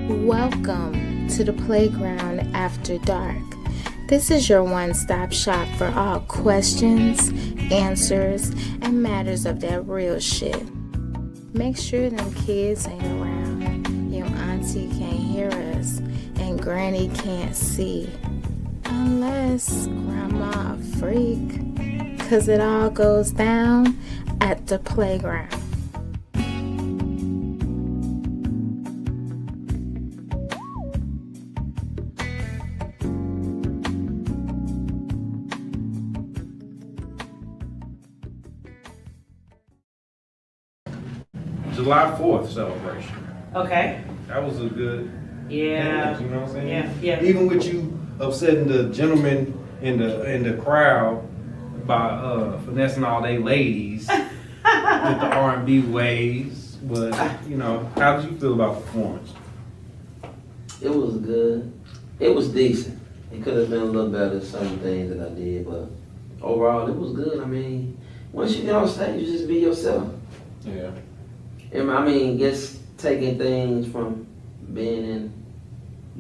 Welcome to the Playground After Dark. This is your one-stop shop for all questions, answers, and matters of that real shit. Make sure them kids ain't around, your auntie can't hear us, and granny can't see. Unless grandma a freak, 'cause it all goes down at the playground. July 4th celebration. Okay. That was a good Yeah. dance, you know what I'm saying? Yeah. Even with you upsetting the gentlemen in the crowd by finessing all they ladies with the R&B ways, but you know, how did you feel about the performance? It was good. It was decent. It could have been a little better, some things that I did, but overall it was good. I mean, once you get on stage, you just be yourself. Yeah. And I mean, just taking things from being in,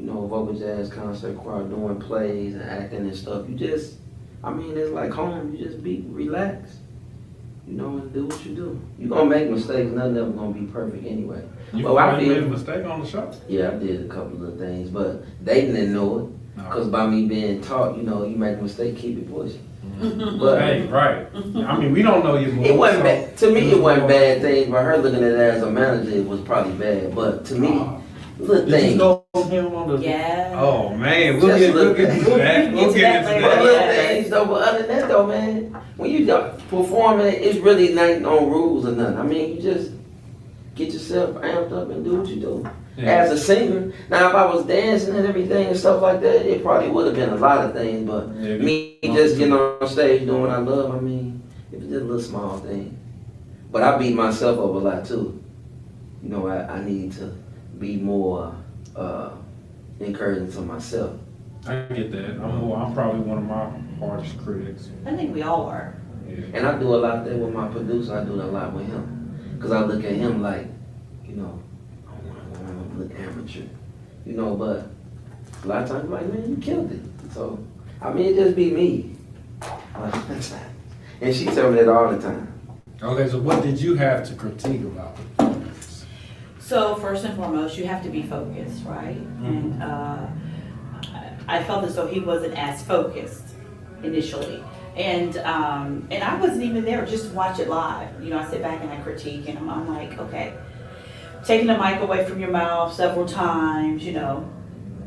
vocal jazz concert choir, doing plays and acting and stuff. You just, it's like home. You just be relaxed, and do what you do. You're gonna make mistakes. Nothing ever gonna be perfect anyway. You made a mistake on the show? Yeah, I did a couple of things, but they didn't know it. Because by me being taught, you make a mistake, keep it pushing. But hey, right. I mean, we don't know your moves. It wasn't bad. To me, it wasn't bad things, but her looking at it as a manager, it was probably bad. But to me, little Did things. you know him on the... Yeah. Oh, man. We'll get into that. We'll get into that But later. little things, though. But other than that, though, man, when you performing, it's really not on rules or nothing. You just get yourself amped up and do what you do. Yeah. As a singer, now if I was dancing and everything and stuff like that, it probably would have been a lot of things. But me just getting on stage doing what I love, it was just a little small thing. But I beat myself up a lot too. I need to be more encouraging to myself. I get that. I'm probably one of my hardest critics. I think we all are. Yeah. And I do a lot there with my producer. I do a lot with him. Because I look at him like, I want to look amateur. But a lot of times I'm like, man, you killed it. So, it just be me. And she tell me that all the time. Okay, so what did you have to critique about the performance? So first and foremost, you have to be focused, right? Mm-hmm. And I felt as though he wasn't as focused initially. And I wasn't even there just to watch it live. I sit back and I critique and I'm like, okay, taking the mic away from your mouth several times,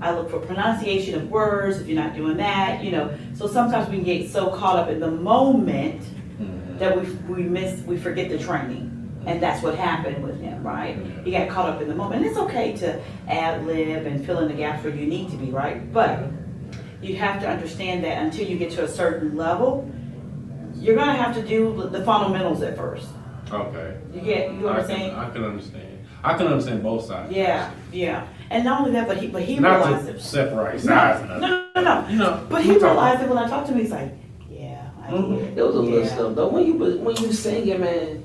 I look for pronunciation of words if you're not doing that, So sometimes we can get so caught up in the moment that we forget the training. And that's what happened with him, right? He got caught up in the moment. And it's okay to ad-lib and fill in the gaps where you need to be, right? But you have to understand that until you get to a certain level, you're gonna have to do the fundamentals at first. Okay. You know what I'm saying? I can understand. I can understand both sides. Yeah. And not only that, but he not realized to it. separate sides. No. But he realized it when I talked to him. He's like, yeah, I get it. It was a little stuff though. When you singing, man,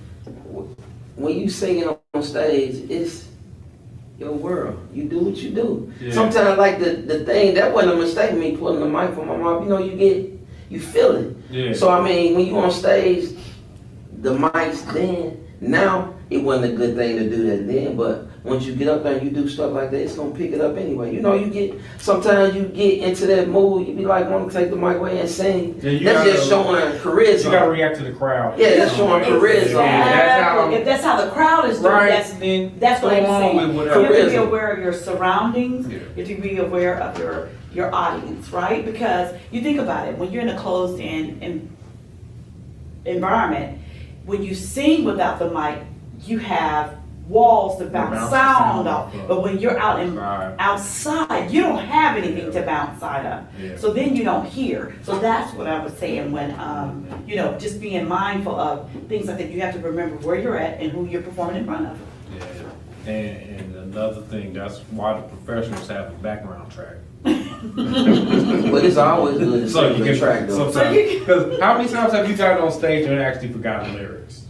when you singing on stage, it's your world. You do what you do. Yeah. Sometimes like the thing, that wasn't a mistake, me pulling the mic from my mouth. You feel it. Yeah. So when you on stage, the mic's then. Now it wasn't a good thing to do that then, but once you get up there and you do stuff like that, it's gonna pick it up anyway. Sometimes you get into that mood, you be like, want to take the mic away and sing. Yeah, that's just showing charisma. You gotta react to the crowd. Yeah, that's showing charisma. Exactly. If that's how the crowd is doing, right, that's what I'm saying. You You have to be aware of your surroundings. Yeah. You have to be aware of your audience, right? Because you think about it, when you're in a closed environment, when you sing without the mic, you have walls to bounce sound off. But when you're outside, you don't have anything to bounce side of. Yeah. So then you don't hear. So that's what I was saying when, just being mindful of things like that. You have to remember where you're at and who you're performing in front of. Yeah. And another thing, that's why the professionals have a background track. But it's always good to sing the track though. Because how many times have you gotten on stage and actually forgotten lyrics?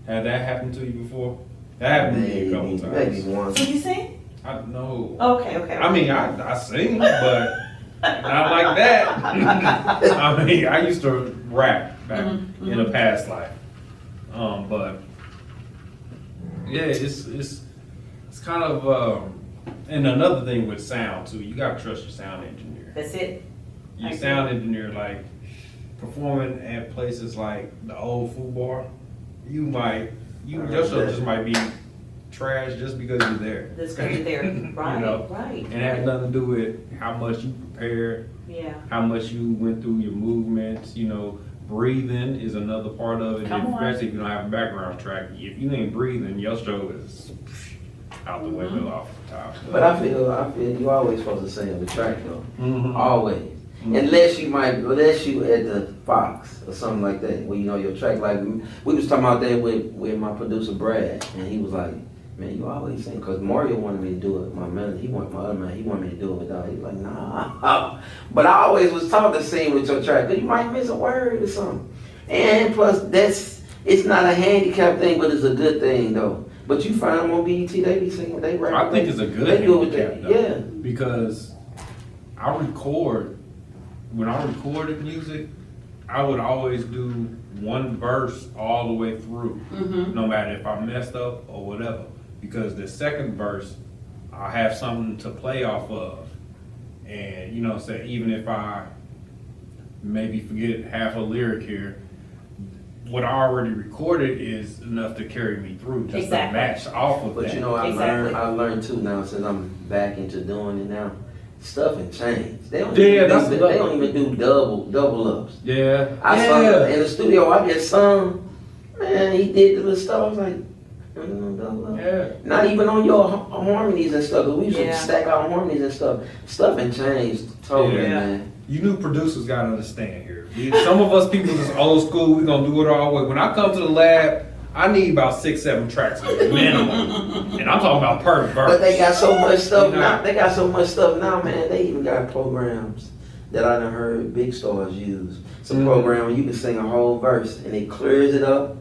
Had that happened to you before? That happened to me a couple times. Maybe once. So you sing? I know. Okay. I mean, I sing, but not like that. I mean, I used to rap back in a past life. But yeah, it's kind of and another thing with sound too. You gotta trust your sound engineer. That's it. Your sound engineer, like performing at places like the old food bar, your show just might be trash just because you're there. Just because you're there, right? You know? Right. And it has nothing to do with how much you prepared, Yeah. how much you went through your movements. You know, breathing is another part of it. Come on. Especially if you don't have a background track. If you ain't breathing, your show is out the window off the top. But I feel you always supposed to sing on the track though. Mm-hmm. Always. Unless you at the Fox or something like that, where you know your track. Like we was talking about that with my producer Brad, and he was like, "Man, you always sing." Cause Mario wanted me to do it. My other man, he wanted me to do it without. He was like, "Nah." But I always was taught to sing with your track, cause you might miss a word or something. And plus, it's not a handicap thing, but it's a good thing though. But you find them on BET, they be singing, they rap. I think it's a good They do it with handicap, that, though, yeah. because when I recorded music, I would always do one verse all the way through, no matter if I messed up or whatever. Because the second verse, I have something to play off of. And, you know, say even if I maybe forget half a lyric here, what I already recorded is enough to carry me through, just to match off of that. But you know, I learned too now, since I'm back into doing it now. Stuff and changed. They don't even do double ups. Yeah. I saw in the studio. I just sung. Man, he did the little stuff. I was like, double up. Yeah. Not even on your harmonies and stuff. 'Cause we used to stack our harmonies and stuff. Stuff and changed totally, man. You new producers gotta understand here. Some of us people is old school. We gonna do it our way. When I come to the lab, I need about 6-7 tracks minimum, and I'm talking about per verse. But they got so much stuff now. They got so much stuff now, man. They even got programs that I done heard big stars use. Some program where you can sing a whole verse and it clears it up,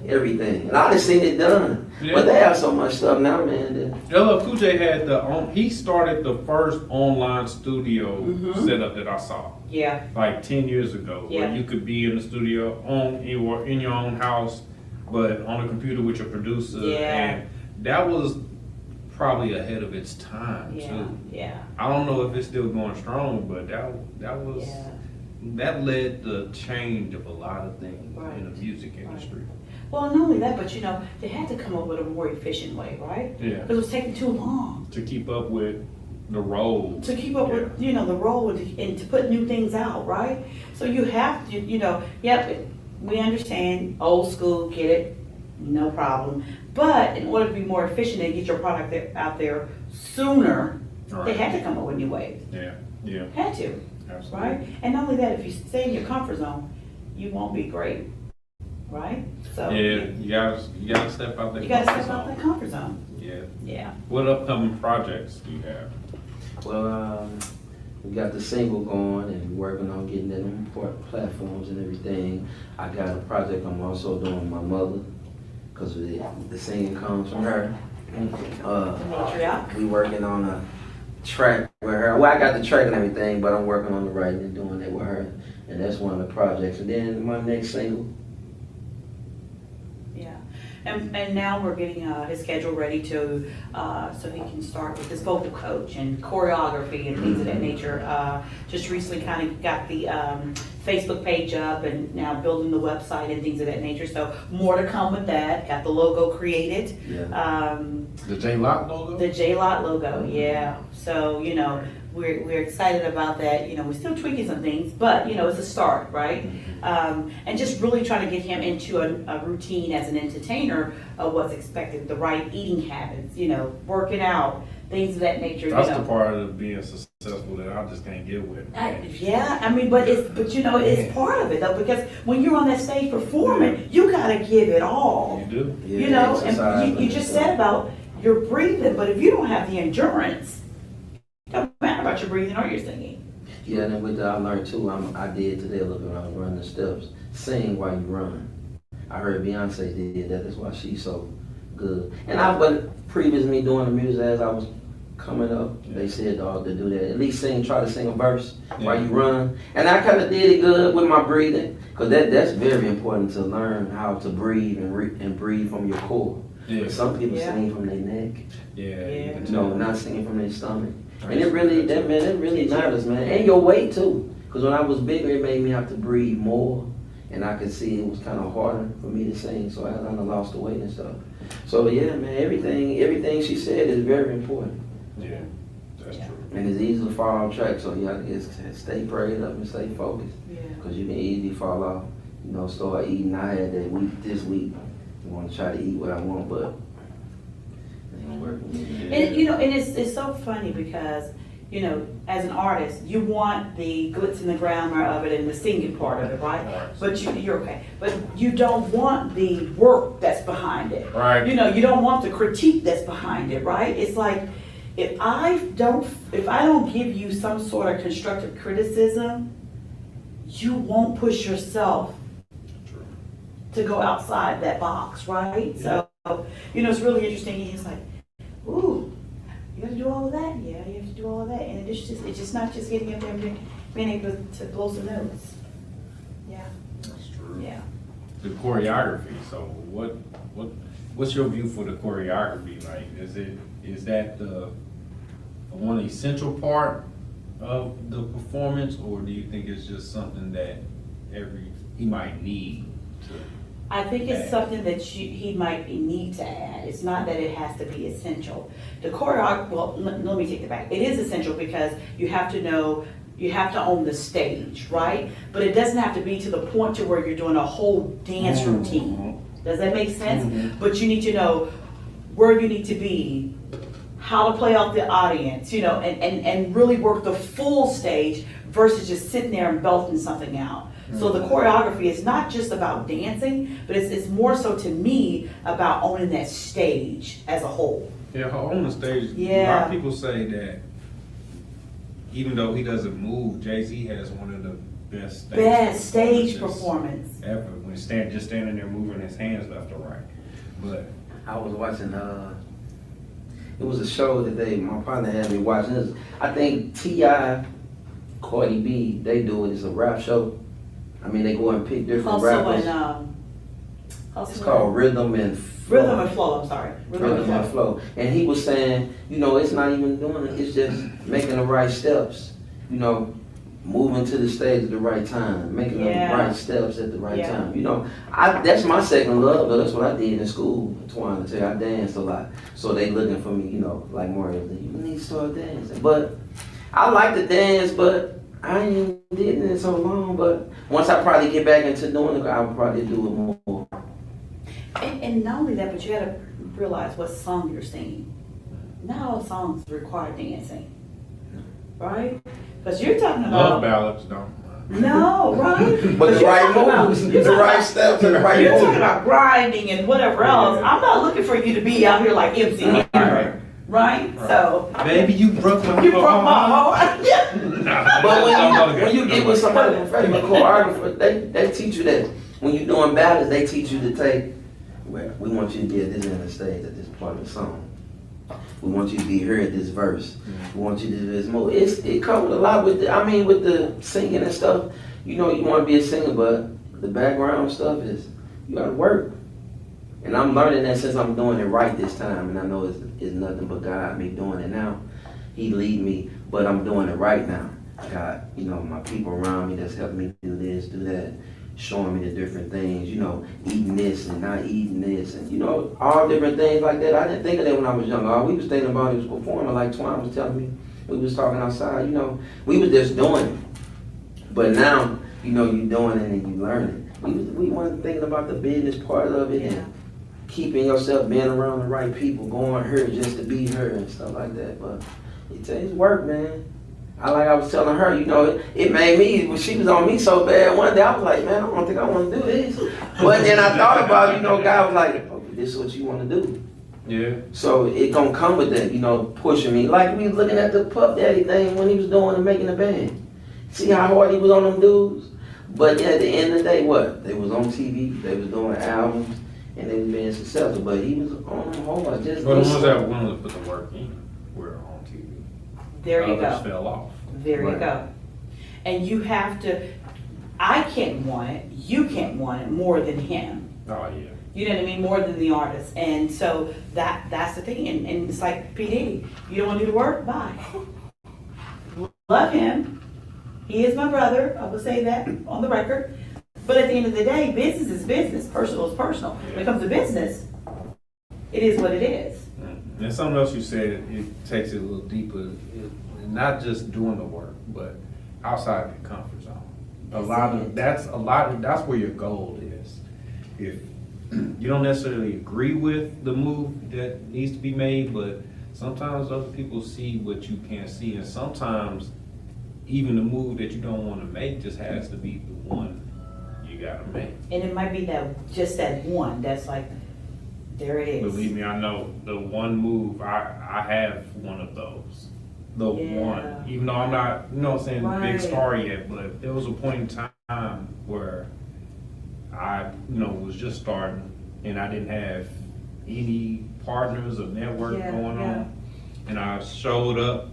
everything. And I done seen it done. Yeah. But they have so much stuff now, man. LL Cool J had he started the first online studio setup that I saw. Yeah. Like 10 years ago, where you could be in the studio in your own house, but on a computer with your producer. And that was probably ahead of its time too. Yeah. I don't know if it's still going strong, but that led the change of a lot of things in the music industry. Well, not only that, but you know, they had to come up with a more efficient way, right? Yeah. Because it was taking too long to keep up with the role. To keep up with, you know, the role and to put new things out, right? So you have to, you know, we understand old school, get it, no problem. But in order to be more efficient and get your product out there sooner, they had to come up with new ways. Yeah. Had to. Absolutely. Right? And not only that, if you stay in your comfort zone, you won't be great. Right? So you gotta step out that. You gotta step out that comfort zone. Yeah. What upcoming projects do you have? Well, we got the single going and we're working on getting that on platforms and everything. I got a project I'm also doing with my mother, because the singing comes from her. We working on a track with her. Well, I got the track and everything, but I'm working on the writing and doing it with her. And that's one of the projects. And then my next single. Yeah. And now we're getting his schedule ready to so he can start with his vocal coach and choreography and things of that nature. Just recently kind of got the Facebook page up and now building the website and things of that nature. So more to come with that. Got the logo created. The J Lott logo? The J Lott logo, yeah. So, you know, we're excited about that. You know, we're still tweaking some things, but, you know, it's a start, right? And just really trying to get him into a routine as an entertainer of what's expected, the right eating habits, you know, working out, things of that nature. That's the part of being successful that I just can't get with. Yeah, I mean, but you know, it's part of it though, because when you're on that stage performing, you gotta give it all. You do. You know, and you just said about your breathing, but if you don't have the endurance, it don't matter about your breathing or your singing. Yeah, and then with that I learned too, I did today a little bit when I was running the steps, sing while you run. I heard Beyonce did that, that's why she's so good. And but previous to me doing the music, as I was coming up, they said to do that. At least try to sing a verse while you run. And I kind of did it good with my breathing, because that's very important to learn how to breathe and breathe from your core. Yeah. Some people sing from their neck. Yeah. No, not singing from their stomach. And it really matters, man. And your weight too. Because when I was bigger, it made me have to breathe more. And I could see it was kind of harder for me to sing. So I kind of lost the weight and stuff. So yeah, man, everything she said is very important. Yeah, that's true. And it's easy to fall off track. So you have to stay prayed up and stay focused. Yeah. Because you can easily fall off. Start eating. I had that this week. I want to try to eat what I want, but it ain't working. And it's so funny because, as an artist, you want the glitz and the glamour of it and the singing part of it, right? But you're okay. But you don't want the work that's behind it. Right. You don't want the critique that's behind it, right? It's like, if I don't give you some sort of constructive criticism, you won't push yourself to go outside that box, right? Yeah. So, it's really interesting. He's like, ooh, you have to do all of that? Yeah, you have to do all of that. And it's just not just getting up there and being able to blow some notes. Yeah. That's true. Yeah. The choreography. So what's your view for the choreography? Like, is that the one essential part of the performance, or do you think it's just something that he might need to? I think it's something that he might need to add. It's not that it has to be essential. The choreography, well, let me take it back. It is essential because you have to own the stage, right? But it doesn't have to be to the point to where you're doing a whole dance routine. Does that make sense? Mm-hmm. But you need to know where you need to be, how to play off the audience, and really work the full stage versus just sitting there and belting something out. So the choreography is not just about dancing, but it's more so to me about owning that stage as a whole. Yeah, on the stage. Yeah. A lot of people say that even though he doesn't move, Jay-Z has one of the best stage performance ever. When just standing there moving his hands left or right. But I was watching. It was a show that my partner had me watching. I think T.I., Cardi B, they do it. It's a rap show. I mean, they go and pick different rappers. It's called Rhythm and Flow. Rhythm and Flow, I'm sorry. Rhythm and Flow. And he was saying, it's not even doing it. It's just making the right steps. Moving to the stage at the right time. Making the right steps at the right time. That's my second love, though. That's what I did in school. Trying to tell you, I danced a lot. So they looking for me, like Mario, you need to start dancing. But I like to dance, but I ain't did it in so long, but once I probably get back into doing it, I would probably do it more. And not only that, but you gotta realize what song you're singing. Not all songs require dancing, right? Because you're talking about love ballads, don't. No, right? But the right moves, the right steps, and the right You're moves. talking about grinding and whatever else. I'm not looking for you to be out here like MC Hammer. Right? So baby, you broke my heart. But when you get with somebody professional choreographer, they teach you that when you're doing ballads, they teach you to take. Well, we want you to be at this end of the stage at this part of the song. We want you to be here at this verse. We want you to do this more. It comes with a lot with the singing and stuff. You want to be a singer, but the background stuff is you got to work. And I'm learning that since I'm doing it right this time, and I know it's nothing but God me doing it now. He lead me, but I'm doing it right now. God, my people around me that's helping me do this, do that, showing me the different things, eating this and not eating this, and all different things like that. I didn't think of that when I was young. All we was thinking about it was performing, like Twan was telling me. We was talking outside, we was just doing it. But now, you're doing it and you learn it. We weren't thinking about the business part of it. And keeping yourself being around the right people, going her just to be her and stuff like that. But it takes work, man. I was telling her, it made me, when she was on me so bad, one day I was like, man, I don't think I want to do this. But then I thought about it, God was like, okay, this is what you want to do. Yeah. So it gonna come with that, pushing me. Like we was looking at the Puff Daddy thing when he was doing and making the band. See how hard he was on them dudes? But at the end of the day, what? They was on TV, they was doing albums, and they was being successful. But he was on them hard. But the ones that were willing to put the work in were on TV. There you Others go. fell off. There you go. And you have to, I can't want it, you can't want it more than him. Oh yeah. You know what I mean? More than the artist. And so that's the thing. And it's like P. Diddy. You don't want to do the work? Bye. Love him. He is my brother. I will say that on the record. But at the end of the day, business is business. Personal is personal. When it comes to business, it is what it is. And something else you said, it takes it a little deeper. Not just doing the work, but outside of your comfort zone. That's where your goal is. If you don't necessarily agree with the move that needs to be made, but sometimes other people see what you can't see, and sometimes even the move that you don't want to make just has to be the one you gotta make. And it might be that one that's like, there it is. Believe me, I know the one move, I have one of those. The one. Even though I'm not, you know what I'm saying, the big star yet, but there was a point in time where I, was just starting and I didn't have any partners or network going on. And I showed up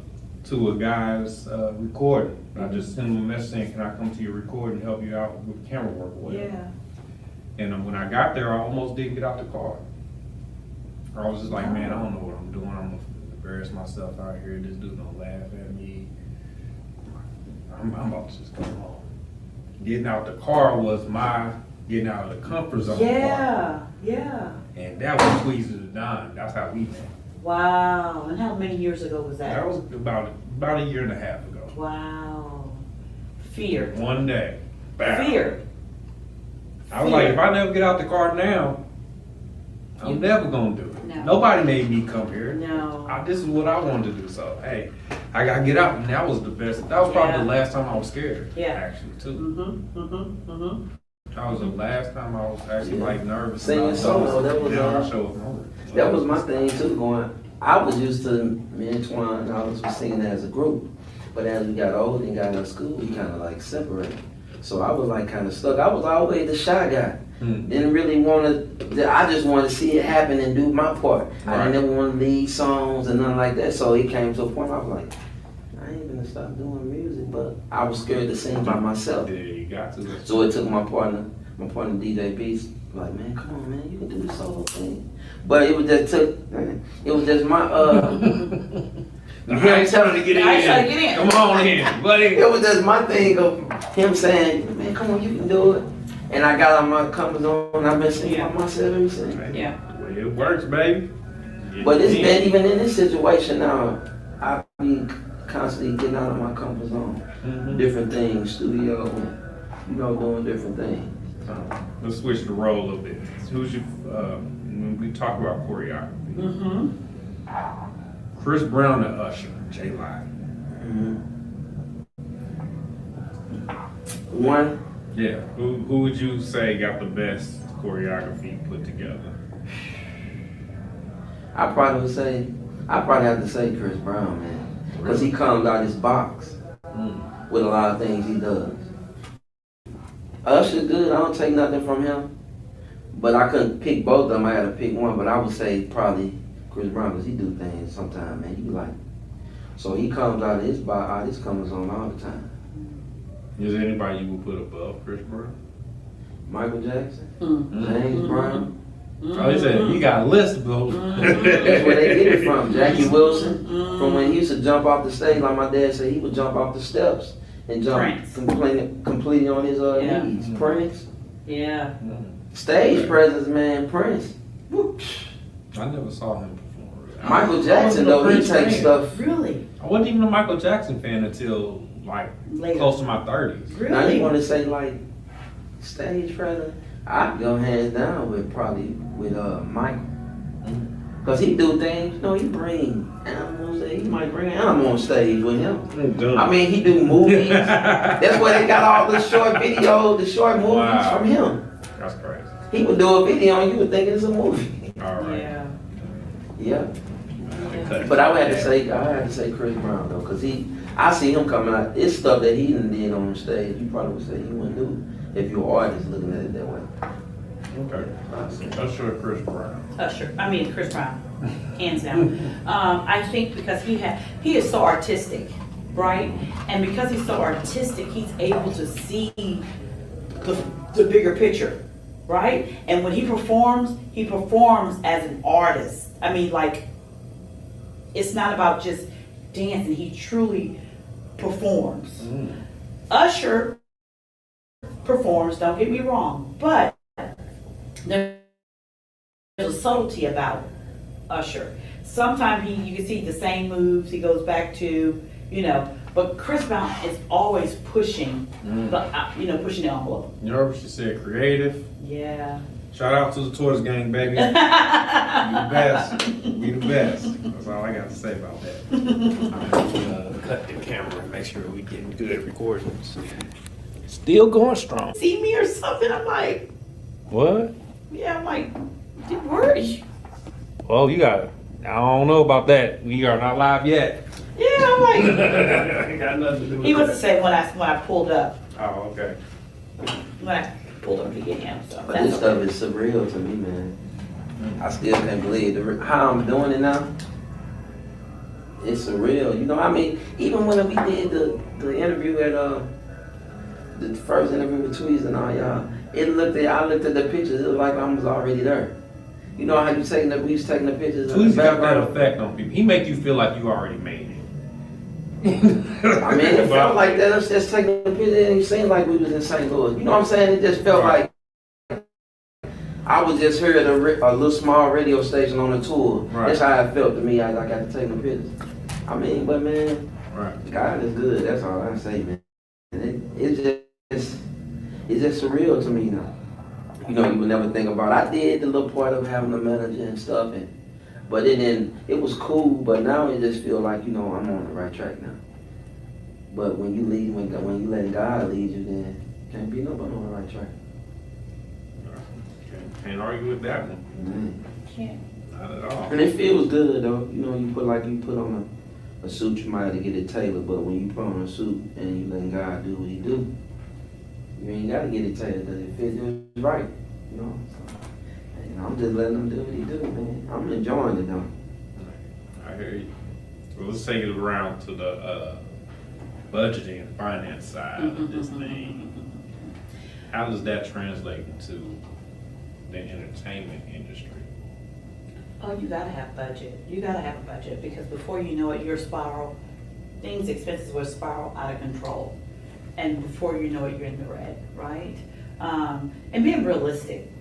to a guy's recording. I just sent him a message saying, can I come to your recording and help you out with camera work or whatever? Yeah. And when I got there, I almost didn't get out the car. I was just like, man, I don't know what I'm doing. I'm gonna embarrass myself out here. This dude gonna laugh at me. I'm about to just go home. Getting out the car was my getting out of the comfort zone. Yeah. And that was squeezing the dime. That's how we met. Wow. And how many years ago was that? That was about a year and a half ago. Wow. Fear. One day. Bam. Fear. I was like, if I never get out the car now, I'm never gonna do it. No. Nobody made me come here. No. This is what I wanted to do. So hey, I gotta get out, and that was the best. That was probably the last time I was scared. Yeah. Actually, too. That was the last time I was actually like nervous. Singing solo, that was I show up. that was my thing too. Going, I was used to me and Twan. I was singing as a group, but as we got older and got out of school, we kind of like separated. So I was like kind of stuck. I was always the shy guy. Didn't really want to. I just wanted to see it happen and do my part. I didn't ever want to lead songs and nothing like that. So it came to a point I was like, I ain't gonna stop doing music, but I was scared to sing by myself. Yeah, you got to. So it took my partner DJ Beats, like, man, come on, man, you can do this solo thing. But it was just my I ain't trying to get in. Come on in, buddy. It was just my thing of him saying, man, come on, you can do it. And I got out my comfort zone. I've been singing by myself ever since. Yeah. Well, it works, baby. But it's been even in this situation now. I be constantly getting out of my comfort zone. Different things, studio, doing different things. Let's switch the role a little bit. Who's your? When we talk about choreography, Chris Brown and Usher, J Lott. One. Yeah. Who would you say got the best choreography put together? I probably have to say Chris Brown, man, because he comes out his box with a lot of things he does. Usher good. I don't take nothing from him, but I couldn't pick both of them. I had to pick one, but I would say probably Chris Brown because he do things sometimes, man. You like, so he comes out of his box, out his coming zone all the time. Is there anybody you would put above Chris Brown? Michael Jackson, James Brown. Oh, he said you got a list, bro. That's where they get it from. Jackie Wilson, from when he used to jump off the stage, like my dad said, he would jump off the steps and jump completely on his knees. Prince. Yeah. Stage presence, man. Prince. I never saw him perform. Michael Jackson, though, he takes stuff. Really? I wasn't even a Michael Jackson fan until like later. Close to my 30s. Really? Now you want to say like stage presence? I'd go hands down with Michael. Because he do things, he bring animals, he might bring an animal on stage with him. I mean, he do movies. That's where they got all the short videos, the short movies from him. That's crazy. He would do a video and you would think it's a movie. All right. Yeah. But I had to say Chris Brown though, because I see him coming out. It's stuff that he did on the stage. You probably would say he wouldn't do if you're an artist looking at it that way. Okay. Usher, Chris Brown. Chris Brown. hands down. I think because he is so artistic, right? And because he's so artistic, he's able to see the bigger picture, right? And when he performs as an artist. I mean, like, it's not about just dancing. He truly performs. Usher performs, don't get me wrong, but there's a subtlety about Usher. Sometimes you can see the same moves he goes back to, but Chris Brown is always pushing pushing the envelope. You heard what she said, creative. Yeah. Shout out to the Tortoise Gang, baby. We the best. We the best. That's all I got to say about that. I'm gonna cut the camera and make sure we getting good recordings. Still going strong. See me or something? I'm like, What? yeah, I'm like, dude, where are you? Well, you got it. I don't know about that. We are not live yet. Yeah, I'm like, Ain't got nothing to do with he was that. the same when I pulled up. Oh, okay. When I pulled up to get him. So But this stuff is surreal to me, man. I still can't believe how I'm doing it now. It's surreal. I mean, even when we did the interview at the first interview with Tweez and all y'all, I looked at the pictures. It was like I was already there. You know how we was taking the pictures. Tweezy got that effect on people. He make you feel like you already made it. I mean, it felt like that. Us just taking the picture, and it seemed like we was in St. Louis. You know what I'm saying? It just felt like I was just here at a little small radio station on a tour. Right. That's how it felt to me as I got to take the pictures. I mean, but man, Right. God is good. That's all I say, man. It's just surreal to me now. You would never think about it. I did the little part of having a manager and stuff, but it was cool. But now it just feel like I'm on the right track now. But when you let God lead you, then can't be nobody on the right track. Can't argue with that one. can't. Not at all. And it feels good though. You put on a suit, you might have to get it tailored, but when you put on a suit and you let God do what He do, you ain't gotta get it tailored because it fits just right. So, I'm just letting Him do what He do, man. I'm enjoying it though. I hear you. Well, let's take it around to the budgeting and finance side of this thing. How does that translate into the entertainment industry? Oh, you gotta have budget. You gotta have a budget because before you know it, expenses will spiral out of control. And before you know it, you're in the red, right? And being realistic.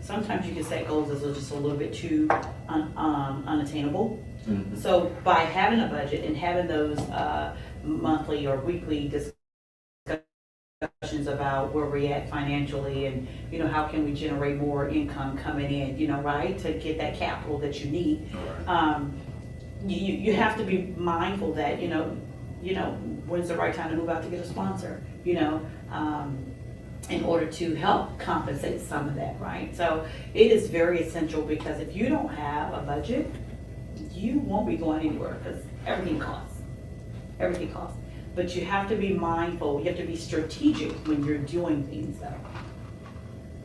Sometimes you can set goals that are just a little bit too unattainable. Mm-hmm. So by having a budget and having those monthly or weekly discussions about where we're at financially and how can we generate more income coming in, right, to get that capital that you need. Right. You have to be mindful that when's the right time to move out to get a sponsor, in order to help compensate some of that, right? So it is very essential because if you don't have a budget, you won't be going anywhere because everything costs. But you have to be mindful, you have to be strategic when you're doing things though.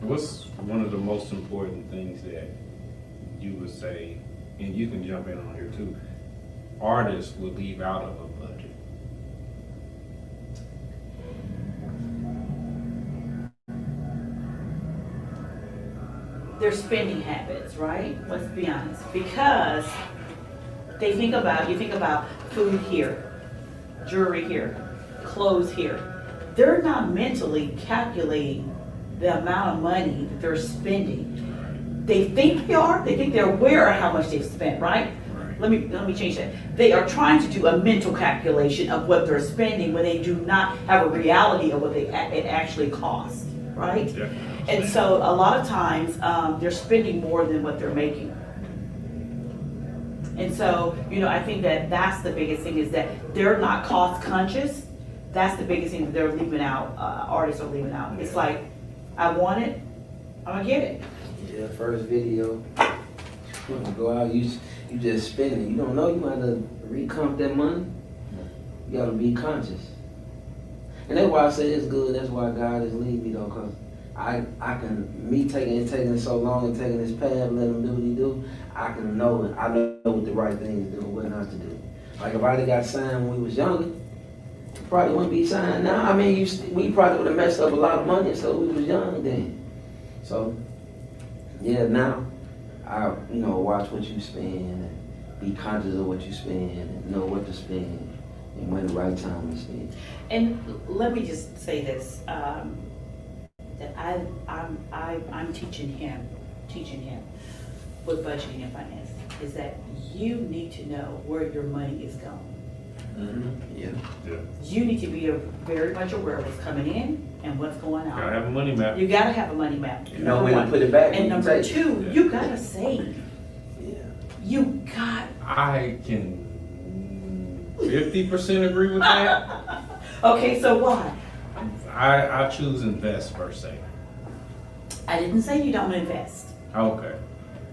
What's one of the most important things that you would say, and you can jump in on here too, artists would leave out of a budget? Their spending habits, right? Let's be honest. Because you think about food here, jewelry here, clothes here. They're not mentally calculating the amount of money that they're spending. They think they are. They think they're aware of how much they've spent, right? Let me change that. They are trying to do a mental calculation of what they're spending when they do not have a reality of what it actually costs, right? Yeah. And so a lot of times they're spending more than what they're making. And so, I think that's the biggest thing is that they're not cost conscious. That's the biggest thing that they're leaving out, artists are leaving out. It's like, I want it, I'm gonna get it. Yeah, first video, you go out, you just spending. You don't know you might have to recomp that money. You gotta be conscious. And that's why I say it's good, that's why God is leading me though, cause I can, me taking it so long and taking this path, letting him do what he do, I know what the right thing to do and what not to do. Like if I'd have got signed when we was younger, probably wouldn't be signed now. I mean, we probably would have messed up a lot of money, so we was young then. So, yeah, now, I, watch what you spend and be conscious of what you spend and know what to spend and when the right time to spend. And let me just say this, that I'm teaching him with budgeting and finance, is that you need to know where your money is going. Mm-hmm. Yeah. You need to be very much aware of what's coming in and what's going out. Gotta have a money map. You gotta have a money map. You know when to put it back. And number two, you gotta save. Yeah. You got. I can 50% agree with that. Okay, so why? I choose invest per se. I didn't say you don't invest. Okay.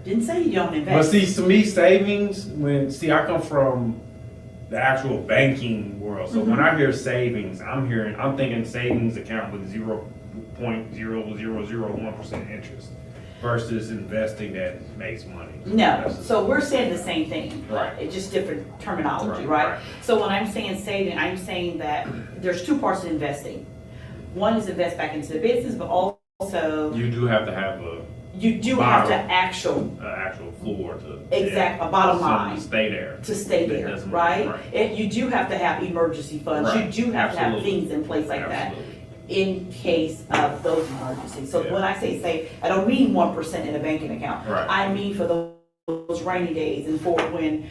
Didn't say you don't But invest. see, to me, savings, I come from the actual banking world. So when I hear savings, I'm thinking savings account with 0.0001% interest versus investing that makes money. No, so we're saying the same thing. Right. It's just different terminology, Right, right? So when I'm saying saving, I'm saying that there's two parts to investing. One is invest back into the business, but also You do have to have you do bottom. have to actual floor to a bottom line to stay there. to stay That there, doesn't- right? You do have to have emergency funds. Right. You do have to have Absolutely. things in place like that Absolutely. in case of those emergencies. So Yeah. when I say save, I don't mean 1% in a banking account. Right. I mean for those rainy days and for when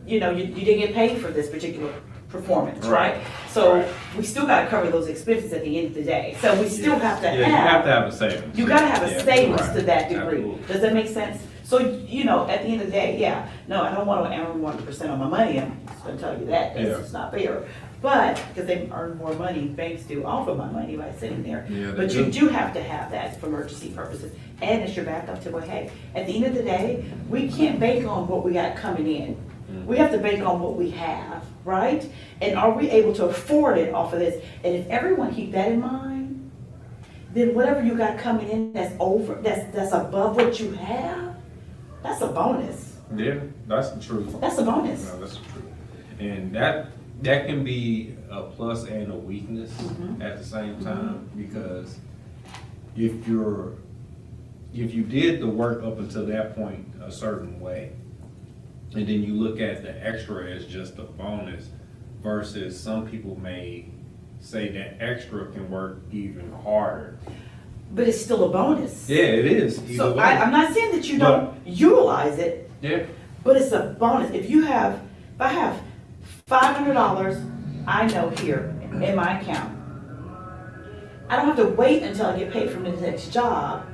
you didn't get paid for this particular performance, right? So Right. we still got to cover those expenses at the end of the day. So we still have to You have to have a savings. you gotta have a Yeah, savings right. to that degree. Absolutely. Does that make sense? So, at the end of the day, I don't want to earn 1% on my money. I'm just gonna tell you that. That's Yeah. just not fair. But, because they earn more money, banks do off of my money by sitting there. Yeah, they But do. you do have to have that for emergency purposes. And it's your backup to, well, hey, at the end of the day, we can't bank on what we got coming in. We have to bank on what we have, right? And are we able to afford it off of this? And if everyone keep that in mind, then whatever you got coming in that's above what you have, that's a bonus. Yeah, that's the truth. That's a bonus. No, that's the truth. And that can be a plus and a weakness at the same time, because if you did the work up until that point a certain way, and then you look at the extra as just a bonus, versus some people may say that extra can work even harder. But it's still a bonus. Yeah, it is. Either So way. I'm not saying that you don't utilize it, Yeah. but it's a bonus. If I have $500, I know here in my account, I don't have to wait until I get paid from the next job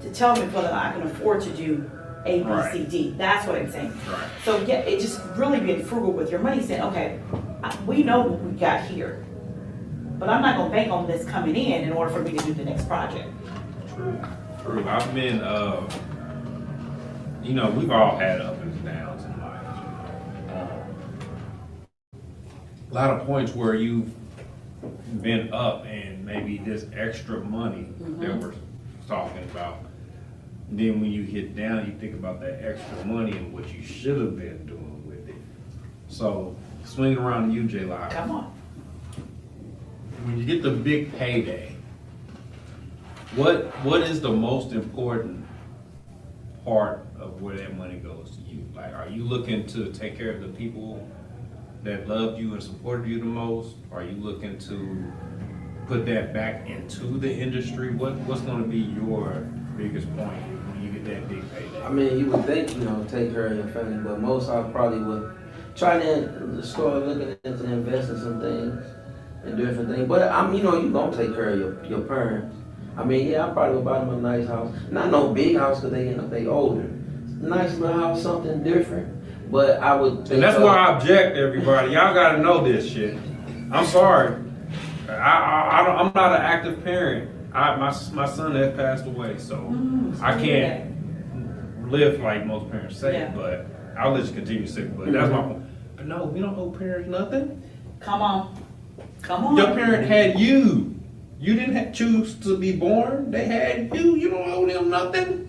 to tell me whether I can afford to do A, B, Right. C, D. That's what I'm saying. Right. So yeah, it just really being frugal with your money, saying, okay, we know what we got here, but I'm not gonna bank on this coming in order for me to do the next project. True. I've been, we've all had ups and downs in life. A lot of points where you've been up and maybe this extra money that we're talking about. Then when you hit down, you think about that extra money and what you should have been doing with it. So, swing around to you, J Lott. Come on. When you get the big payday, what is the most important part of where that money goes to you? Like, are you looking to take care of the people that loved you and supported you the most? Are you looking to put that back into the industry? What's going to be your biggest point when you get that big payday? I mean, you would think, take care of your family, but most I probably would try to start looking into investing some things and different things. But you gonna take care of your parents. I mean, I probably would buy them a nice house. Not no big house because they older. Nice little house, something different. But I would. And that's why I object, everybody. Y'all got to know this shit. I'm sorry. I'm not an active parent. My son has passed away, so I can't live like most parents say. Yeah. But I'll let you continue to say. But that's my point. No, we don't owe parents nothing. Come on. Your parent had you. You didn't choose to be born. They had you. You don't owe them nothing.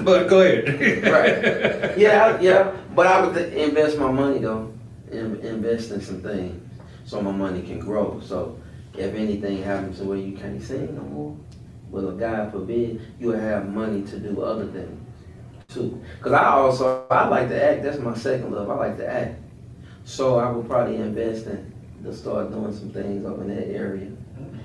But go ahead. Right. Yeah. But I would invest my money though. Invest in some things so my money can grow. So if anything happens to where you can't sing no more, well, God forbid, you'll have money to do other things too. Cause I like to act. That's my second love. I like to act. So I would probably invest in to start doing some things up in that area.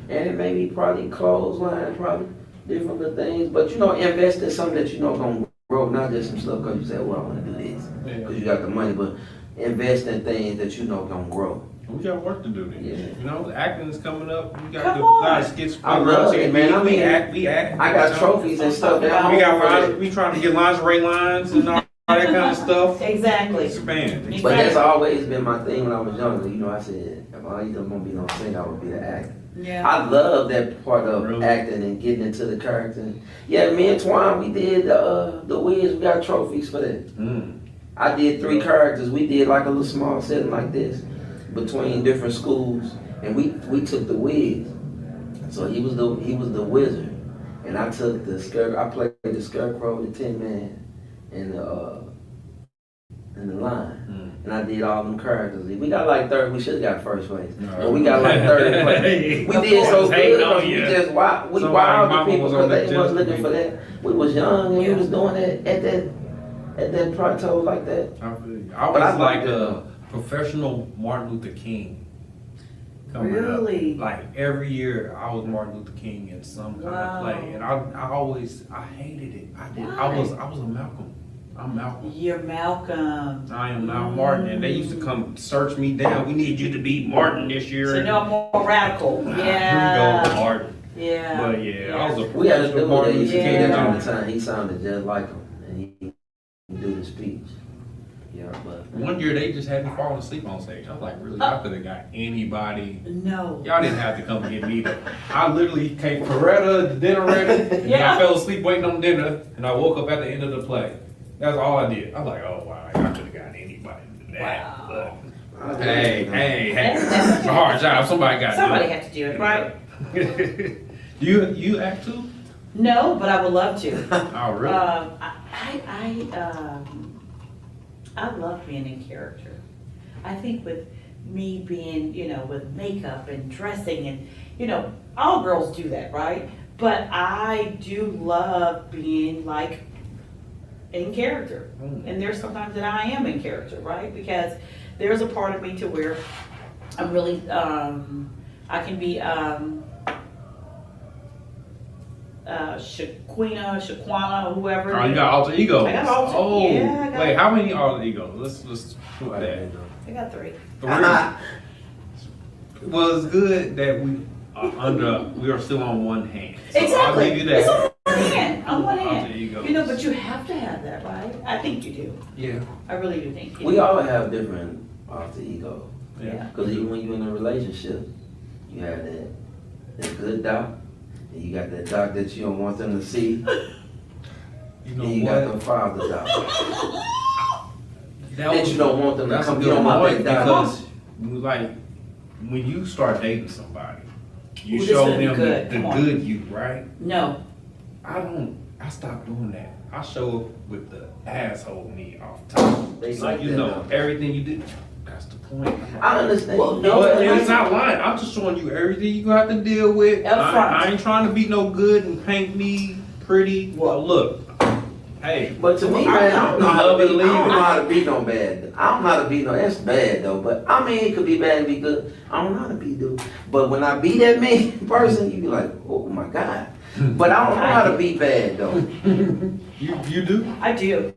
And it may be probably clothesline, probably different little things. But invest in something that gonna grow, not just some stuff because you say, well, I want to do this. Because you got the money, but invest in things that gonna grow. We got work to do then. Yeah. The acting is coming up. We got Come to on. skits. I love it, man. I mean, we act. I got trophies and stuff down. We got we trying to get lingerie lines and all that kind of stuff. Exactly. Expand. But that's always been my thing when I was younger. I said, if I either gonna be no singer, I would be the actor. Yeah. I love that part of Really? acting and getting into the character. Yeah, me and Twine, we did the Wiz. We got trophies for that. I did 3 characters. We did like a little small setting like this between different schools, and we took the Wiz. So he was the wizard, and I took the Scarecrow. I played the Scarecrow, the Tin Man, and the Lion. And I did all them characters. We got like third. We should have got first place, but we got like third place. We did so good because we just wowed the people because they was looking for that. We was young and we was doing it at that plateau like that. I was like a professional Martin Luther King. Really? Up. Like every year, I was Martin Luther King in some kind of play, and I hated it. I was a Malcolm. I'm Malcolm. You're Malcolm. I am now Martin, and they used to come search me down. We need you to be Martin this year. So no more radical. Here we go, Martin. Yeah. But I was a We had a professional dude Martin that used to Luther do King. that all the time. He sounded just like him, and he do the speech. Yeah, but One year they just had me falling asleep on stage. I was like, really? I could have got anybody. No. Y'all didn't have to come get me. I literally came Coretta, the dinner ready, and then I fell asleep waiting on dinner, and I woke up at the end of the play. That's all I did. I was like, oh wow, I could have got anybody to do that. Wow. But, hey, it's a hard job. Somebody got Somebody to had to do it, right? do it. You act too? No, but I would love to. Oh really? I love being in character. I think with me being, with makeup and dressing and, all girls do that, right? But I do love being like in character. And there's sometimes that I am in character, right? Because there's a part of me to where I'm really, I can be, Shaquana, whoever. Oh, you got alter egos. I got alter. Oh, Yeah, I got wait, how many alter egos? Let's do that. I got 3. 3. Well, it's good that we are still on one hand. So Exactly. I'll give you that. It's on one hand. On one Alter hand. egos. But you have to have that, right? I think you do. Yeah. I really do think you we do. all have different alter ego. Yeah. Because even when you're in a relationship, you have that good doc, and you got that doc that you don't want them to see, You know and you what? got the father doc That that you don't want them to That's a come. You good don't want point that doc. because, like, when you start dating somebody, you Ooh, this show is them good. the Come on. good you, right? No. I stopped doing that. I show up with the asshole me off top. They So like you that know now. everything you did. That's the point. I understand. Well, no, But but it's not lying. I'm just showing you everything you gonna have to deal with. Up front. I ain't trying to be no good and paint me pretty. Well, look, hey, But to me, man, I don't know how love to and be. I leave don't it. know how to be no bad. I don't know how to be no. That's bad though. But I mean, it could be bad and be good. I don't know how to be dude. But when I be that mean person, you be like, oh my god. But I don't know how to be bad though. you do. I do.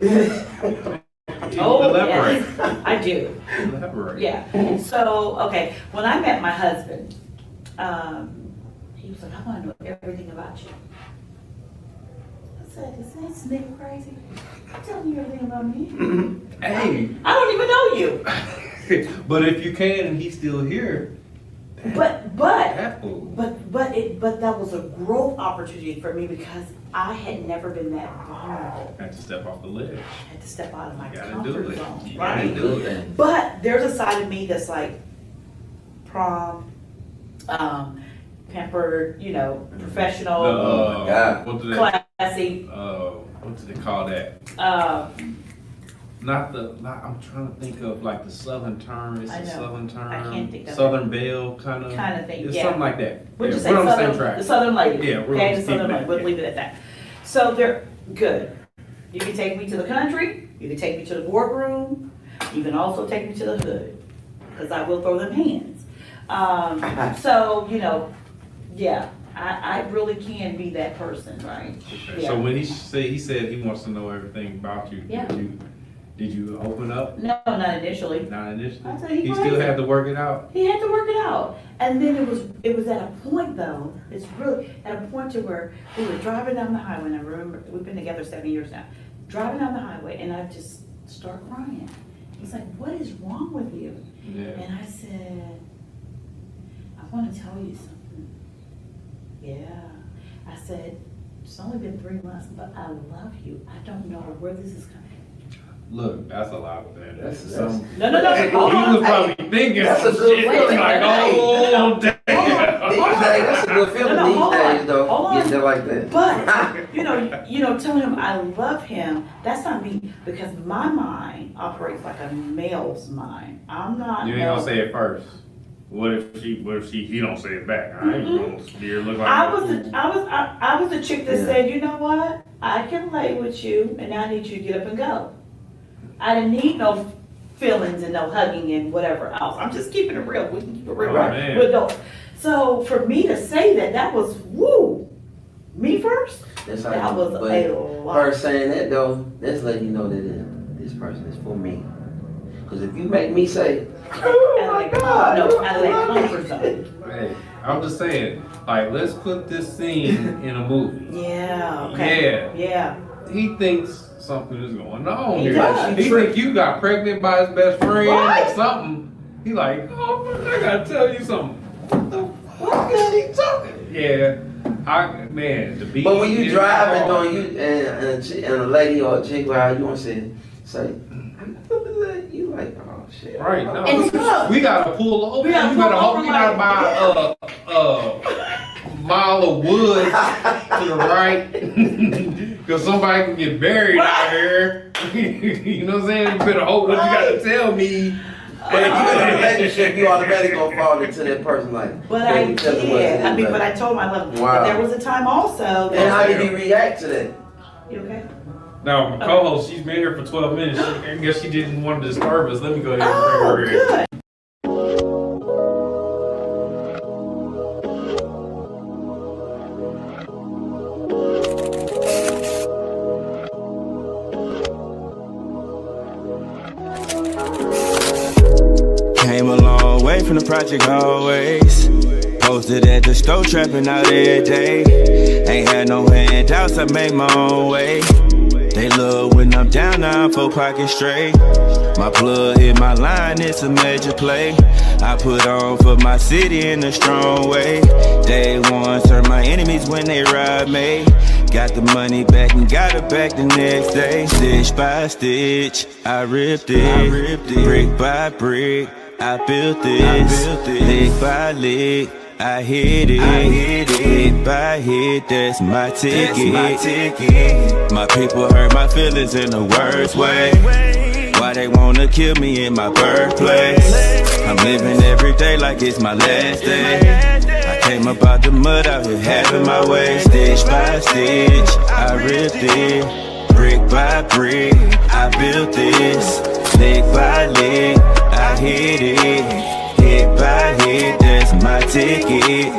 Oh, Elaborate. yes. I do. Elaborate. Yeah. So, okay, when I met my husband, he was like, I want to know everything about you. I said, is this nigga crazy? I'm telling you everything about me. Hey, I don't even know you. but if you can and he's still here, But that fool. but that was a growth opportunity for me because I had never been that vulnerable. Had to step off the ledge. I had to step out of my You gotta comfort do it. zone, You right? gotta do it. But there's a side of me that's like prom, pampered, you know, professional, Oh my God. What do they? classy. What do they call that? I'm trying to think of like the Southern term. It's I a know. Southern term. I can't think of Southern Belle kind of thing. It's Yeah. something like that. Would Yeah, you say we're on the same Southern, track. the Southern lady? Yeah, we're okay, on the the Southern same lady. We'll track, leave it at that. So they're good. You can take me to the country. You can take me to the boardroom. You can also take me to the hood, because I will throw them hands. So you know, yeah, I really can be that person, right? Okay. Yeah. So when he said he wants to know everything about you, Yeah. did you open up? No, not initially. Not initially. I said he He still crazy. had to work it out. He had to work it out. And then it was at a point though, it's really at a point to where we were driving down the highway, and I remember, we've been together 7 years now, driving down the highway, and I just start crying. He's like, what is wrong with you? Yeah. And I said, I want to tell you something. Yeah. I said, it's only been 3 months, but I love you. I don't know where this is coming. Look, that's a lot of that. That's- Some, No. he Hold on. was probably thinking That's a some good shit. feeling. Like, Wait, oh, damn. These days, that's a good feeling No, these hold on. days, though. Hold on. Getting there like that. But, you know, telling him I love him, that's not me, because my mind operates like a male's mind. I'm not. You ain't gonna say it first. What if he don't say it back? I ain't gonna steer look like I was the chick that Yeah. said, you know what? I can lay with you, and I need you to get up and go. I didn't need no feelings and no hugging and whatever else. I'm just keeping it real. We can keep it real, Oh, right? man. With those. So for me to say that was woo. Me first. That's That how was but a lot. her saying that though, that's letting you know that this person is for me. Because if you make me say, oh my God, No, out of that comfort zone. Hey, I'm just saying, like, let's put this scene in a movie. Yeah. Okay. Yeah. He thinks something is going on He here. does. He think you got pregnant by his best friend Right. or something. He like, oh, I gotta tell you something. What the fuck is he talking? Yeah, man, the beat. but when you is driving, hard. don't you and a lady or a chick, well, you want to say, you like, oh shit. Right, no. And look, We gotta pull over. We gotta You better pull hope over you're not by a mile of woods to the right. Cause somebody can get buried out here. You know what I'm saying? You better hope what you gotta tell me. But if you're in a relationship, you automatically gonna fall into that person like. But I baby, tell me what's did. in I mean, it, but baby. I told him I love him. Wow. But there was a time also And how that. did he react to that? You okay? Now, my co-host, she's been here for 12 minutes. I guess she didn't want to disturb us. Let me go ahead and Oh, bring her in. good. Came a long way from the project always. Posted at the store trapping out every day. Ain't had no handouts, I made my own way. They love when I'm down, now I'm 4 pockets straight. My plug hit my line, it's a major play. I put on for my city in a strong way. Day one, serve my enemies when they rob me. Got the money back and got it back the next day. Stitch by stitch, I ripped it. Brick by brick, I built this. Lick by lick, I hit it. Hit by hit, that's my ticket. My people hurt my feelings in the worst way. Why they wanna kill me in my birthplace? I'm living every day like it's my last day. I came up out the mud out here having my way. Stitch by stitch, I ripped it. Brick by brick, I built this. Lick by lick, I hit it. Hit by hit, that's my ticket.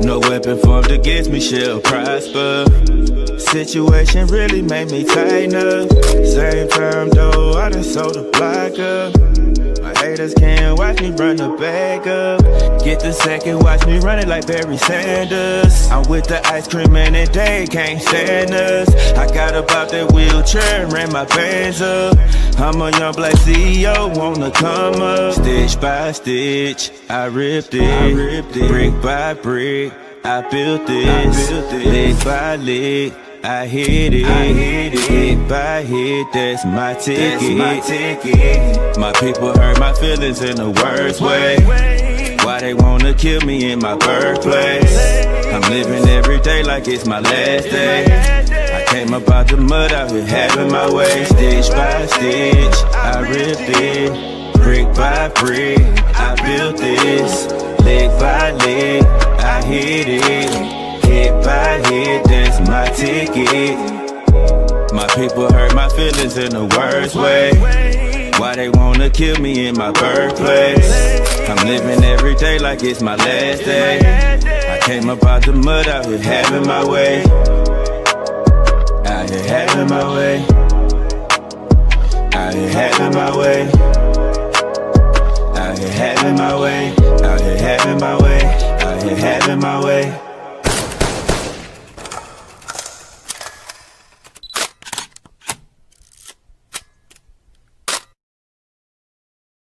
No weapon formed against me shall prosper. Situation really made me tighten up. Same time though, I done sold the block up. My haters can't watch me run the bag up. Get the second, watch me run it like Barry Sanders. I'm with the ice cream and they can't stand us. I got about that wheelchair and ran my bands up. I'm a young black CEO, wanna come up. Stitch by stitch, I ripped it. Brick by brick, I built this. Lick by lick, I hit it. Hit by hit, that's my ticket. My people hurt my feelings in the worst way. Why they wanna kill me in my birthplace? I'm living every day like it's my last day. I came up out the mud, out here having my way. Stitch by stitch, I ripped it. Brick by brick, I built this. Leg by leg, I hit it. Hit by hit, that's my ticket. My people hurt my feelings in the worst way. Why they wanna kill me in my birthplace? I'm living every day like it's my last day. I came up out the mud, out here having my way. Out here having my way. Out here having my way. Out here having my way. Out here having my way. Out here having my way.